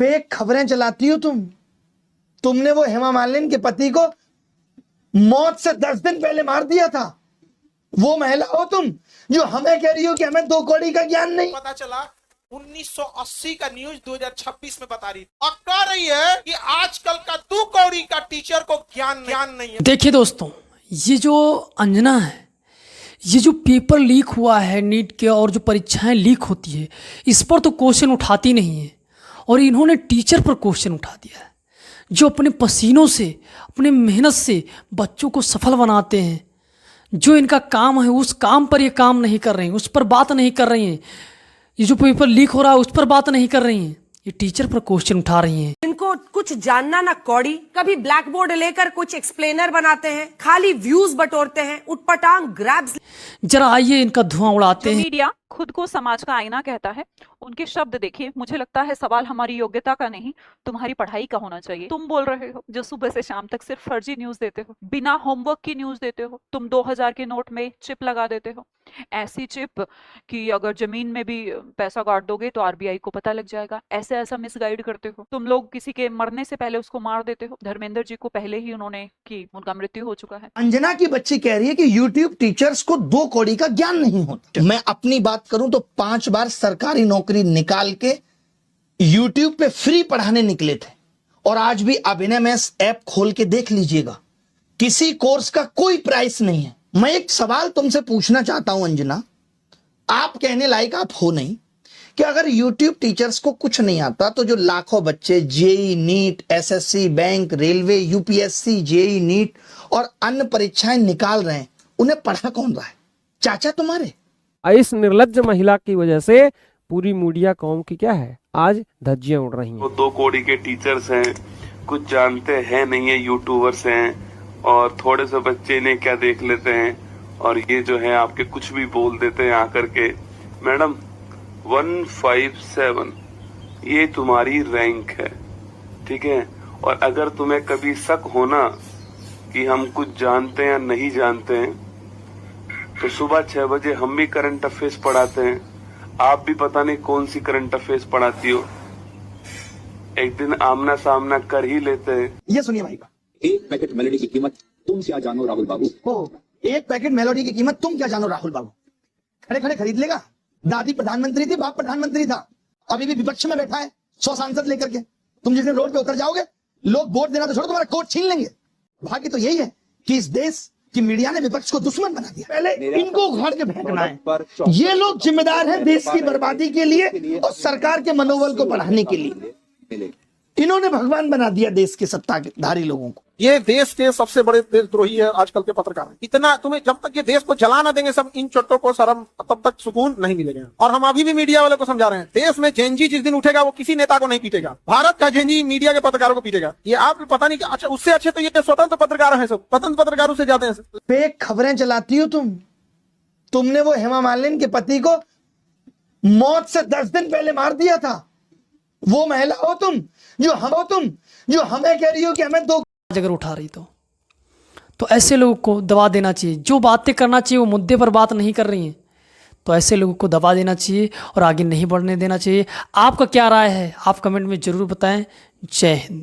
Fake खबरें चलाती हो तुमने वो हेमा मालिनी के पति को मौत से 10 दिन पहले मार दिया था। वो महिला हो तुम जो हमें कह रही हो कि हमें 2 कौड़ी का ज्ञान नहीं। पता चला 1980 का न्यूज 2026 में बता रही और कह रही है कि आजकल का 2 कौड़ी का टीचर को ज्ञान नहीं है। देखिए दोस्तों, ये जो अंजना है, ये जो पेपर लीक हुआ है नीट के और जो परीक्षाएं लीक होती है, इस पर तो क्वेश्चन उठाती नहीं है और इन्होंने टीचर पर क्वेश्चन उठा दिया है जो अपने पसीनों से, अपने मेहनत से बच्चों को सफल बनाते हैं। जो इनका काम है उस काम पर ये काम नहीं कर रही हैं, उस पर बात नहीं कर रही हैं। ये जो पेपर लीक हो रहा है उस पर बात नहीं कर रही हैं, ये टीचर पर क्वेश्चन उठा रही हैं। इनको कुछ जानना ना कौड़ी, कभी ब्लैक बोर्ड लेकर कुछ एक्सप्लेनर बनाते हैं, खाली व्यूज बटोरते हैं, उटपटांग ग्रैब्स। जरा आइए इनका धुआं उड़ाते हैं। मीडिया खुद को समाज का आईना कहता है, उनके शब्द देखिए। मुझे लगता है सवाल हमारी योग्यता का नहीं, तुम्हारी पढ़ाई का होना चाहिए। तुम बोल रहे हो जो सुबह से शाम तक सिर्फ फर्जी न्यूज देते हो, बिना होमवर्क की न्यूज देते हो। तुम 2000 के नोट में चिप लगा देते हो, ऐसी चिप कि अगर जमीन में भी पैसा गाड़ दोगे तो आरबीआई को पता लग जाएगा। ऐसा मिसगाइड करते हो तुम लोग। किसी के मरने से पहले उसको मार देते हो। धर्मेंद्र जी को पहले ही उन्होंने की, उनका मृत्यु हो चुका है। अंजना की बच्ची कह रही है कि यूट्यूब टीचर्स को 2 कौड़ी का ज्ञान नहीं होता। मैं अपनी बात करूं तो 5 बार सरकारी नौकरी निकाल के यूट्यूब पे फ्री पढ़ाने निकले थे और आज भी अभिनय मैथ्स ऐप खोल के देख लीजिएगा, किसी कोर्स का कोई प्राइस नहीं है। मैं एक सवाल तुमसे पूछना चाहता हूं अंजना, आप कहने लायक आप हो नहीं कि अगर यूट्यूब टीचर्स को कुछ नहीं आता तो जो लाखों बच्चे JEE NEET, SSC, bank, railway, UPSC, JEE NEET और अन्य परीक्षाएं निकाल रहे हैं, उन्हें पढ़ा कौन रहा है? चाचा तुम्हारे। इस निर्लज्ज महिला की वजह से पूरी मीडिया कौम की क्या है, आज धज्जियां उड़ रही हैं। वो 2 कौड़ी के टीचर्स हैं, कुछ जानते हैं नहीं है, यूट्यूबर्स हैं और थोड़े से बच्चे इन्हें क्या देख लेते हैं और ये जो है आपके कुछ भी बोल देते हैं आकर के। मैडम 157 ये तुम्हारी रैंक है, ठीक है। और अगर तुम्हें कभी शक होना कि हम कुछ जानते हैं या नहीं जानते हैं तो सुबह 6 बजे हम भी करंट अफेयर्स पढ़ाते हैं। आप भी पता नहीं कौन सी करंट अफेयर्स पढ़ाती हो, एक दिन आमना सामना कर ही लेते हैं। ये सुनिए भाई का, एक पैकेट मेलोडी की कीमत तुम क्या जानो राहुल बाबू। एक पैकेट मेलोडी की कीमत तुम क्या जानो राहुल बाबू। खड़े खड़े खरीद लेगा। दादी प्रधानमंत्री थी, बाप प्रधानमंत्री था, अभी भी विपक्ष में बैठा है 100 सांसद लेकर के। तुम जिस दिन रोड पे उतर जाओगे लोग वोट देना तो छोड़ो, तुम्हारा कोट छीन लेंगे। भाग्य तो यही है कि इस देश कि मीडिया ने विपक्ष को दुश्मन बना दिया। पहले इनको उखाड़ के फेंकना है। ये लोग जिम्मेदार हैं देश की बर्बादी के लिए और सरकार के मनोबल को बढ़ाने के लिए। इन्होंने भगवान बना दिया देश के सत्ताधारी लोगों को। ये देश के सबसे बड़े देशद्रोही है आजकल के पत्रकार। इतना तुम्हें जब तक ये देश को जला ना देंगे सब इन चोटों को शर्म, तब तक सुकून नहीं मिलेगा। और हम अभी भी मीडिया वाले को समझा रहे हैं, देश में जेनजी जिस दिन उठेगा वो किसी नेता को नहीं पीटेगा, भारत का जेनजी मीडिया के पत्रकारों को पीटेगा। ये आप पता नहीं। अच्छा, उससे अच्छे तो ये स्वतंत्र पत्रकार है, सब स्वतंत्र पत्रकारों से ज्यादा है। फेक खबरें चलाती हो तुमने वो हेमा मालिनी के पति को मौत से 10 दिन पहले मार दिया था। वो महिला हो तुम जो हमें कह रही हो कि हमें 2 अगर उठा रही तो ऐसे लोगों को दबा देना चाहिए। जो बातें करना चाहिए वो मुद्दे पर बात नहीं कर रही हैं, तो ऐसे लोगों को दबा देना चाहिए और आगे नहीं बढ़ने देना चाहिए। आपका क्या राय है आप कमेंट में ज़रूर बताएं। जय हिंद।